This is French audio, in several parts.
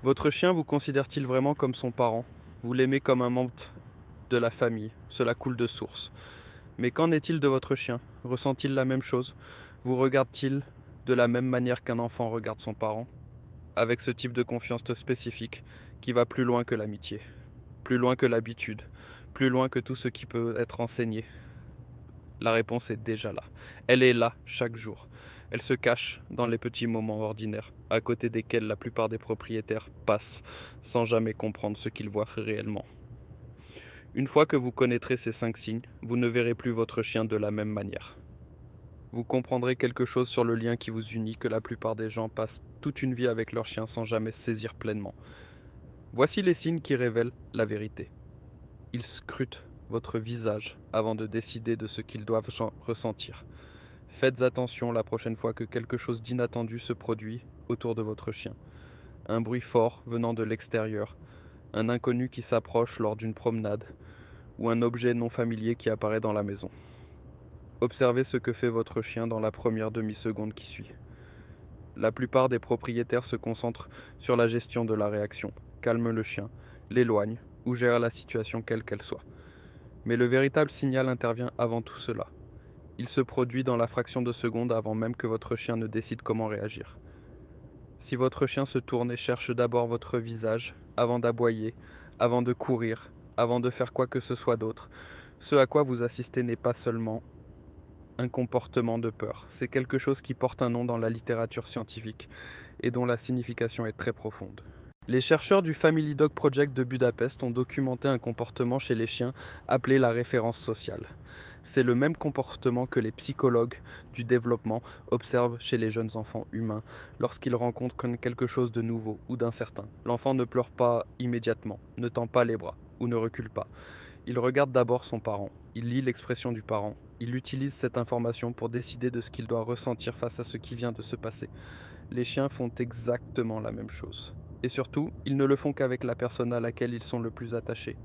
Votre chien vous considère-t-il vraiment comme son parent? Vous l'aimez comme un membre de la famille, cela coule de source. Mais qu'en est-il de votre chien? Ressent-il la même chose? Vous regarde-t-il de la même manière qu'un enfant regarde son parent? Avec ce type de confiance spécifique qui va plus loin que l'amitié, plus loin que l'habitude, plus loin que tout ce qui peut être enseigné. La réponse est déjà là. Elle est là chaque jour. Elle se cache dans les petits moments ordinaires, à côté desquels la plupart des propriétaires passent sans jamais comprendre ce qu'ils voient réellement. Une fois que vous connaîtrez ces 5 signes, vous ne verrez plus votre chien de la même manière. Vous comprendrez quelque chose sur le lien qui vous unit que la plupart des gens passent toute une vie avec leur chien sans jamais saisir pleinement. Voici les signes qui révèlent la vérité. Ils scrutent votre visage avant de décider de ce qu'ils doivent ressentir. Faites attention la prochaine fois que quelque chose d'inattendu se produit autour de votre chien. Un bruit fort venant de l'extérieur, un inconnu qui s'approche lors d'une promenade, ou un objet non familier qui apparaît dans la maison. Observez ce que fait votre chien dans la première demi-seconde qui suit. La plupart des propriétaires se concentrent sur la gestion de la réaction, calment le chien, l'éloignent ou gèrent la situation quelle qu'elle soit. Mais le véritable signal intervient avant tout cela. Il se produit dans la fraction de seconde avant même que votre chien ne décide comment réagir. Si votre chien se tourne et cherche d'abord votre visage, avant d'aboyer, avant de courir, avant de faire quoi que ce soit d'autre, ce à quoi vous assistez n'est pas seulement un comportement de peur, c'est quelque chose qui porte un nom dans la littérature scientifique et dont la signification est très profonde. Les chercheurs du Family Dog Project de Budapest ont documenté un comportement chez les chiens appelé la référence sociale. C'est le même comportement que les psychologues du développement observent chez les jeunes enfants humains lorsqu'ils rencontrent quelque chose de nouveau ou d'incertain. L'enfant ne pleure pas immédiatement, ne tend pas les bras ou ne recule pas. Il regarde d'abord son parent, il lit l'expression du parent, il utilise cette information pour décider de ce qu'il doit ressentir face à ce qui vient de se passer. Les chiens font exactement la même chose. Et surtout, ils ne le font qu'avec la personne à laquelle ils sont le plus attachés.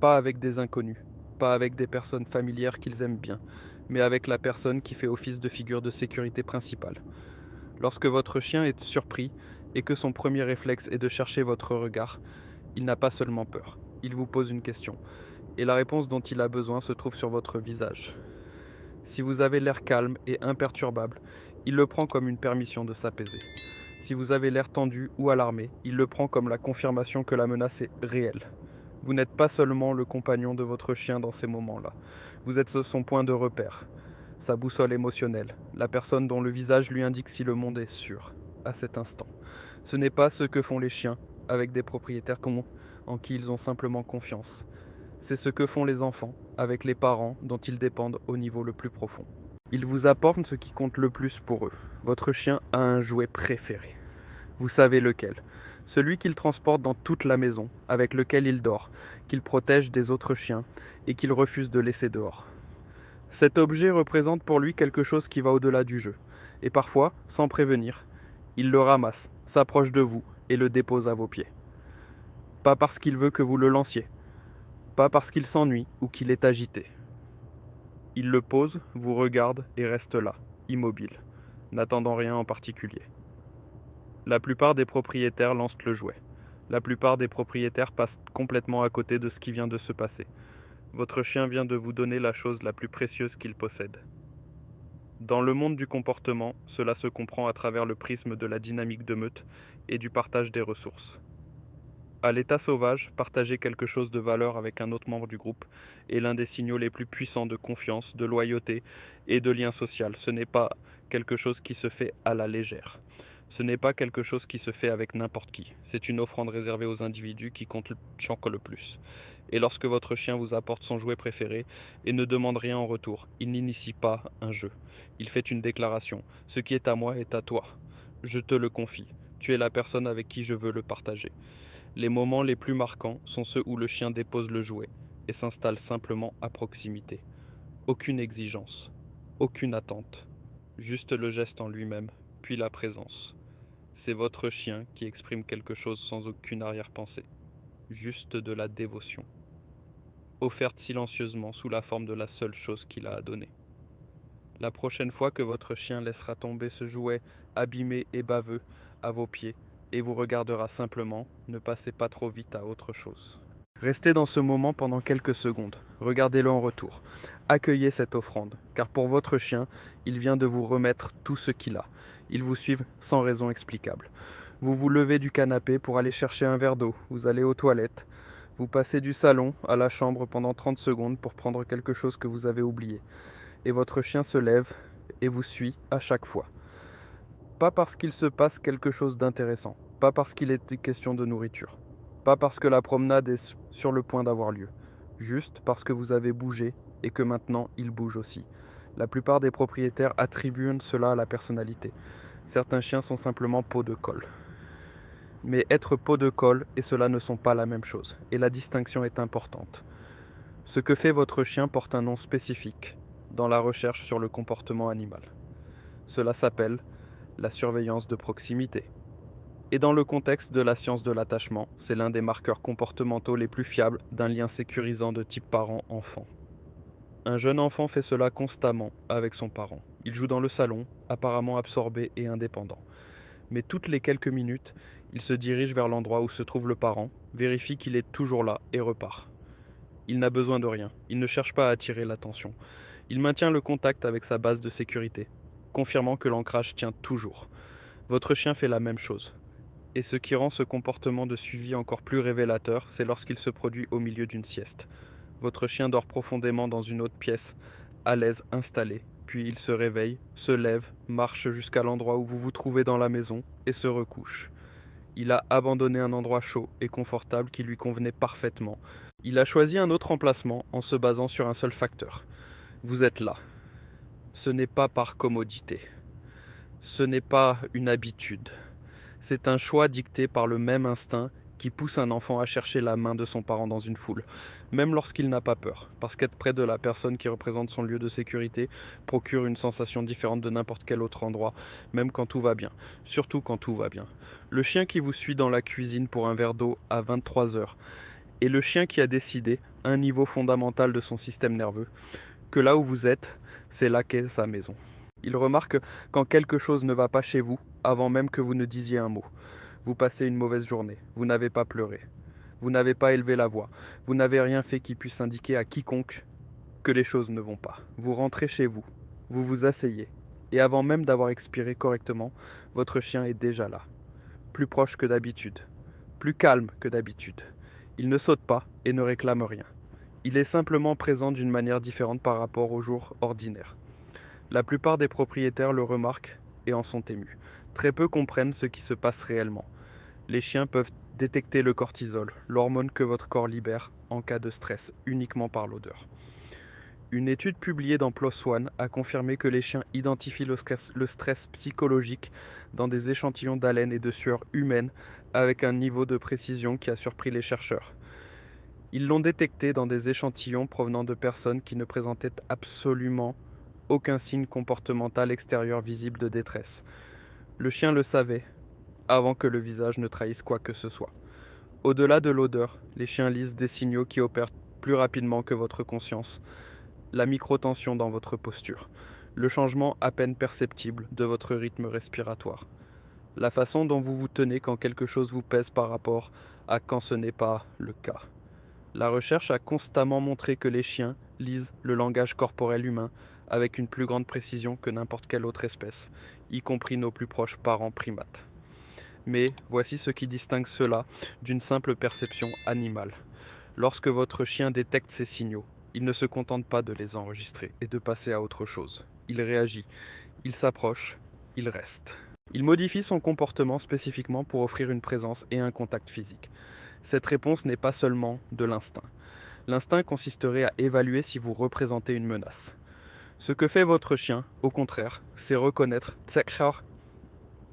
Pas avec des inconnus, pas avec des personnes familières qu'ils aiment bien, mais avec la personne qui fait office de figure de sécurité principale. Lorsque votre chien est surpris et que son premier réflexe est de chercher votre regard, il n'a pas seulement peur, il vous pose une question. Et la réponse dont il a besoin se trouve sur votre visage. Si vous avez l'air calme et imperturbable, il le prend comme une permission de s'apaiser. Si vous avez l'air tendu ou alarmé, il le prend comme la confirmation que la menace est réelle. Vous n'êtes pas seulement le compagnon de votre chien dans ces moments-là. Vous êtes son point de repère, sa boussole émotionnelle, la personne dont le visage lui indique si le monde est sûr, à cet instant. Ce n'est pas ce que font les chiens avec des propriétaires en qui ils ont simplement confiance. C'est ce que font les enfants avec les parents dont ils dépendent au niveau le plus profond. Ils vous apportent ce qui compte le plus pour eux. Votre chien a un jouet préféré. Vous savez lequel. Celui qu'il transporte dans toute la maison, avec lequel il dort, qu'il protège des autres chiens et qu'il refuse de laisser dehors. Cet objet représente pour lui quelque chose qui va au-delà du jeu. Et parfois, sans prévenir, il le ramasse, s'approche de vous et le dépose à vos pieds. Pas parce qu'il veut que vous le lanciez, pas parce qu'il s'ennuie ou qu'il est agité. Il le pose, vous regarde et reste là, immobile, n'attendant rien en particulier. La plupart des propriétaires lancent le jouet. La plupart des propriétaires passent complètement à côté de ce qui vient de se passer. Votre chien vient de vous donner la chose la plus précieuse qu'il possède. Dans le monde du comportement, cela se comprend à travers le prisme de la dynamique de meute et du partage des ressources. À l'état sauvage, partager quelque chose de valeur avec un autre membre du groupe est l'un des signaux les plus puissants de confiance, de loyauté et de lien social. Ce n'est pas quelque chose qui se fait à la légère. Ce n'est pas quelque chose qui se fait avec n'importe qui. C'est une offrande réservée aux individus qui comptent le plus. Et lorsque votre chien vous apporte son jouet préféré et ne demande rien en retour, il n'initie pas un jeu. Il fait une déclaration. Ce qui est à moi est à toi. Je te le confie. Tu es la personne avec qui je veux le partager. Les moments les plus marquants sont ceux où le chien dépose le jouet et s'installe simplement à proximité. Aucune exigence, aucune attente, juste le geste en lui-même, puis la présence. C'est votre chien qui exprime quelque chose sans aucune arrière-pensée, juste de la dévotion, offerte silencieusement sous la forme de la seule chose qu'il a à donner. La prochaine fois que votre chien laissera tomber ce jouet abîmé et baveux à vos pieds, et vous regardera simplement, ne passez pas trop vite à autre chose. Restez dans ce moment pendant quelques secondes, regardez-le en retour. Accueillez cette offrande, car pour votre chien, il vient de vous remettre tout ce qu'il a. Ils vous suivent sans raison explicable. Vous vous levez du canapé pour aller chercher un verre d'eau, vous allez aux toilettes, vous passez du salon à la chambre pendant 30 secondes pour prendre quelque chose que vous avez oublié. Et votre chien se lève et vous suit à chaque fois. Pas parce qu'il se passe quelque chose d'intéressant, pas parce qu'il est question de nourriture, pas parce que la promenade est sur le point d'avoir lieu, juste parce que vous avez bougé et que maintenant il bouge aussi. La plupart des propriétaires attribuent cela à la personnalité. Certains chiens sont simplement peau de colle. Mais être peau de colle et cela ne sont pas la même chose, et la distinction est importante. Ce que fait votre chien porte un nom spécifique dans la recherche sur le comportement animal. Cela s'appelle la surveillance de proximité. Et dans le contexte de la science de l'attachement, c'est l'un des marqueurs comportementaux les plus fiables d'un lien sécurisant de type parent-enfant. Un jeune enfant fait cela constamment avec son parent. Il joue dans le salon, apparemment absorbé et indépendant. Mais toutes les quelques minutes, il se dirige vers l'endroit où se trouve le parent, vérifie qu'il est toujours là et repart. Il n'a besoin de rien, il ne cherche pas à attirer l'attention. Il maintient le contact avec sa base de sécurité, confirmant que l'ancrage tient toujours. Votre chien fait la même chose. Et ce qui rend ce comportement de suivi encore plus révélateur, c'est lorsqu'il se produit au milieu d'une sieste. Votre chien dort profondément dans une autre pièce, à l'aise installé, puis il se réveille, se lève, marche jusqu'à l'endroit où vous vous trouvez dans la maison et se recouche. Il a abandonné un endroit chaud et confortable qui lui convenait parfaitement. Il a choisi un autre emplacement en se basant sur un seul facteur. Vous êtes là. Ce n'est pas par commodité. Ce n'est pas une habitude. C'est un choix dicté par le même instinct qui pousse un enfant à chercher la main de son parent dans une foule, même lorsqu'il n'a pas peur, parce qu'être près de la personne qui représente son lieu de sécurité procure une sensation différente de n'importe quel autre endroit, même quand tout va bien, surtout quand tout va bien. Le chien qui vous suit dans la cuisine pour un verre d'eau à 23 heures est le chien qui a décidé, à un niveau fondamental de son système nerveux, que là où vous êtes, c'est là qu'est sa maison. Il remarque quand quelque chose ne va pas chez vous, avant même que vous ne disiez un mot. Vous passez une mauvaise journée, vous n'avez pas pleuré, vous n'avez pas élevé la voix, vous n'avez rien fait qui puisse indiquer à quiconque que les choses ne vont pas. Vous rentrez chez vous, vous vous asseyez, et avant même d'avoir expiré correctement, votre chien est déjà là, plus proche que d'habitude, plus calme que d'habitude. Il ne saute pas et ne réclame rien. Il est simplement présent d'une manière différente par rapport au jour ordinaire. La plupart des propriétaires le remarquent et en sont émus. Très peu comprennent ce qui se passe réellement. Les chiens peuvent détecter le cortisol, l'hormone que votre corps libère en cas de stress, uniquement par l'odeur. Une étude publiée dans PLOS ONE a confirmé que les chiens identifient le stress psychologique dans des échantillons d'haleine et de sueur humaine avec un niveau de précision qui a surpris les chercheurs. Ils l'ont détecté dans des échantillons provenant de personnes qui ne présentaient absolument aucun signe comportemental extérieur visible de détresse. Le chien le savait, avant que le visage ne trahisse quoi que ce soit. Au-delà de l'odeur, les chiens lisent des signaux qui opèrent plus rapidement que votre conscience. La microtension dans votre posture, le changement à peine perceptible de votre rythme respiratoire, la façon dont vous vous tenez quand quelque chose vous pèse par rapport à quand ce n'est pas le cas. La recherche a constamment montré que les chiens lisent le langage corporel humain avec une plus grande précision que n'importe quelle autre espèce, y compris nos plus proches parents primates. Mais voici ce qui distingue cela d'une simple perception animale. Lorsque votre chien détecte ces signaux, il ne se contente pas de les enregistrer et de passer à autre chose. Il réagit, il s'approche, il reste. Il modifie son comportement spécifiquement pour offrir une présence et un contact physique. Cette réponse n'est pas seulement de l'instinct. L'instinct consisterait à évaluer si vous représentez une menace. Ce que fait votre chien, au contraire, c'est reconnaître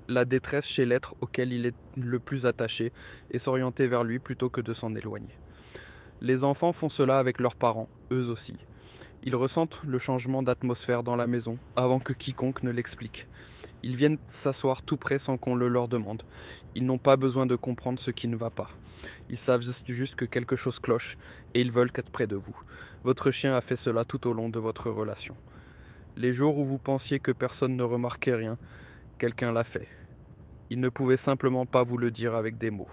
la détresse chez l'être auquel il est le plus attaché et s'orienter vers lui plutôt que de s'en éloigner. Les enfants font cela avec leurs parents, eux aussi. Ils ressentent le changement d'atmosphère dans la maison avant que quiconque ne l'explique. Ils viennent s'asseoir tout près sans qu'on le leur demande. Ils n'ont pas besoin de comprendre ce qui ne va pas. Ils savent juste que quelque chose cloche et ils veulent être près de vous. Votre chien a fait cela tout au long de votre relation. Les jours où vous pensiez que personne ne remarquait rien, quelqu'un l'a fait. Il ne pouvait simplement pas vous le dire avec des mots.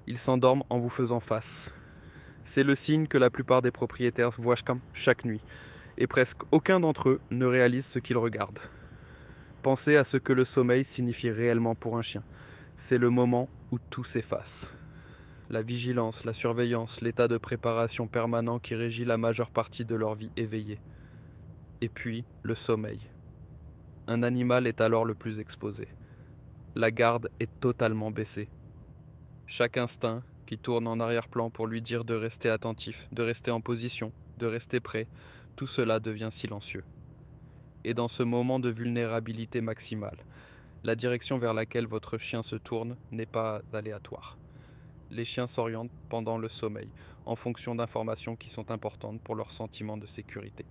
Il s'endorme en vous faisant face. C'est le signe que la plupart des propriétaires voient chaque nuit, et presque aucun d'entre eux ne réalise ce qu'ils regardent. Pensez à ce que le sommeil signifie réellement pour un chien. C'est le moment où tout s'efface. La vigilance, la surveillance, l'état de préparation permanent qui régit la majeure partie de leur vie éveillée. Et puis, le sommeil. Un animal est alors le plus exposé. La garde est totalement baissée. Chaque instinct qui tourne en arrière-plan pour lui dire de rester attentif, de rester en position, de rester prêt, tout cela devient silencieux. Et dans ce moment de vulnérabilité maximale, la direction vers laquelle votre chien se tourne n'est pas aléatoire. Les chiens s'orientent pendant le sommeil, en fonction d'informations qui sont importantes pour leur sentiment de sécurité.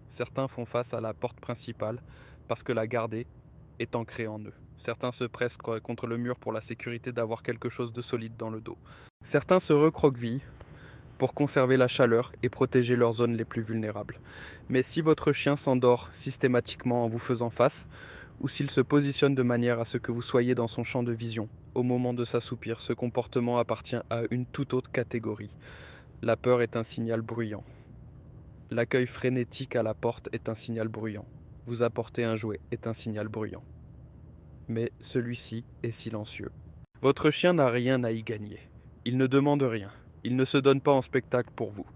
Certains font face à la porte principale parce que la garde est ancrée en eux. Certains se pressent contre le mur pour la sécurité d'avoir quelque chose de solide dans le dos. Certains se recroquevillent pour conserver la chaleur et protéger leurs zones les plus vulnérables. Mais si votre chien s'endort systématiquement en vous faisant face, ou s'il se positionne de manière à ce que vous soyez dans son champ de vision, au moment de s'assoupir, ce comportement appartient à une toute autre catégorie. La peur est un signal bruyant. L'accueil frénétique à la porte est un signal bruyant. Vous apporter un jouet est un signal bruyant. Mais celui-ci est silencieux. Votre chien n'a rien à y gagner. Il ne demande rien. Il ne se donne pas en spectacle pour vous.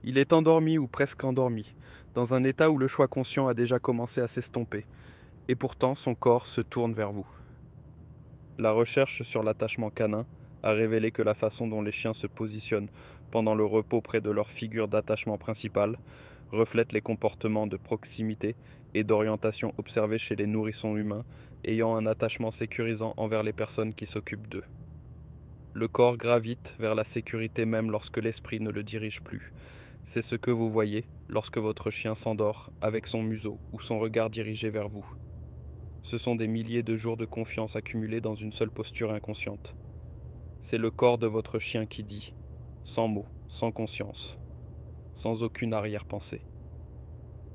Il est endormi ou presque endormi, dans un état où le choix conscient a déjà commencé à s'estomper, et pourtant son corps se tourne vers vous. La recherche sur l'attachement canin a révélé que la façon dont les chiens se positionnent pendant le repos près de leur figure d'attachement principale reflète les comportements de proximité et d'orientation observés chez les nourrissons humains ayant un attachement sécurisant envers les personnes qui s'occupent d'eux. Le corps gravite vers la sécurité même lorsque l'esprit ne le dirige plus. C'est ce que vous voyez lorsque votre chien s'endort avec son museau ou son regard dirigé vers vous. Ce sont des milliers de jours de confiance accumulés dans une seule posture inconsciente. C'est le corps de votre chien qui dit, sans mots, sans conscience, sans aucune arrière-pensée.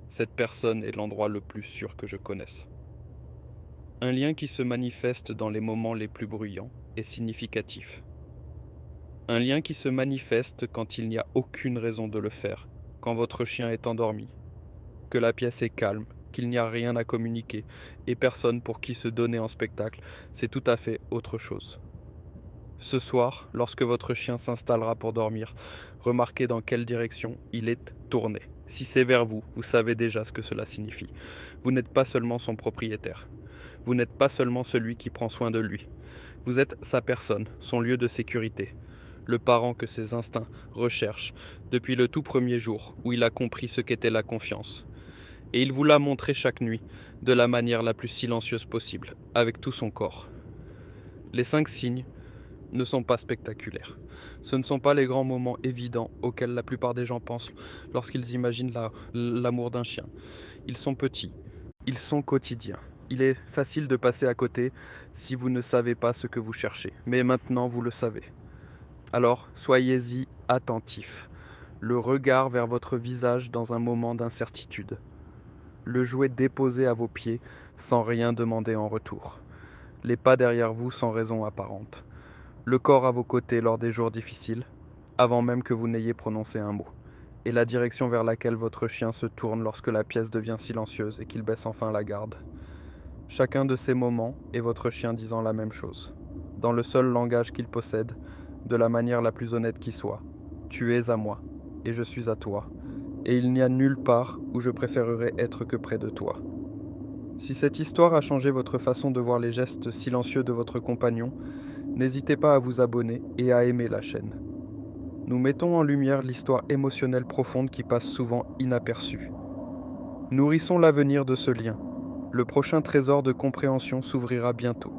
Cette personne est l'endroit le plus sûr que je connaisse. Un lien qui se manifeste dans les moments les plus bruyants et significatifs. Un lien qui se manifeste quand il n'y a aucune raison de le faire, quand votre chien est endormi, que la pièce est calme, qu'il n'y a rien à communiquer, et personne pour qui se donner en spectacle, c'est tout à fait autre chose. Ce soir, lorsque votre chien s'installera pour dormir, remarquez dans quelle direction il est tourné. Si c'est vers vous, vous savez déjà ce que cela signifie. Vous n'êtes pas seulement son propriétaire. Vous n'êtes pas seulement celui qui prend soin de lui. Vous êtes sa personne, son lieu de sécurité. Le parent que ses instincts recherchent depuis le tout premier jour où il a compris ce qu'était la confiance. Et il vous l'a montré chaque nuit, de la manière la plus silencieuse possible, avec tout son corps. Les 5 signes ne sont pas spectaculaires. Ce ne sont pas les grands moments évidents auxquels la plupart des gens pensent lorsqu'ils imaginent l'amour d'un chien. Ils sont petits, ils sont quotidiens. Il est facile de passer à côté si vous ne savez pas ce que vous cherchez, mais maintenant vous le savez. Alors, soyez-y attentifs. Le regard vers votre visage dans un moment d'incertitude. Le jouet déposé à vos pieds sans rien demander en retour. Les pas derrière vous sans raison apparente. Le corps à vos côtés lors des jours difficiles, avant même que vous n'ayez prononcé un mot. Et la direction vers laquelle votre chien se tourne lorsque la pièce devient silencieuse et qu'il baisse enfin la garde. Chacun de ces moments est votre chien disant la même chose, dans le seul langage qu'il possède, de la manière la plus honnête qui soit. Tu es à moi, et je suis à toi, et il n'y a nulle part où je préférerais être que près de toi. Si cette histoire a changé votre façon de voir les gestes silencieux de votre compagnon, n'hésitez pas à vous abonner et à aimer la chaîne. Nous mettons en lumière l'histoire émotionnelle profonde qui passe souvent inaperçue. Nourrissons l'avenir de ce lien. Le prochain trésor de compréhension s'ouvrira bientôt.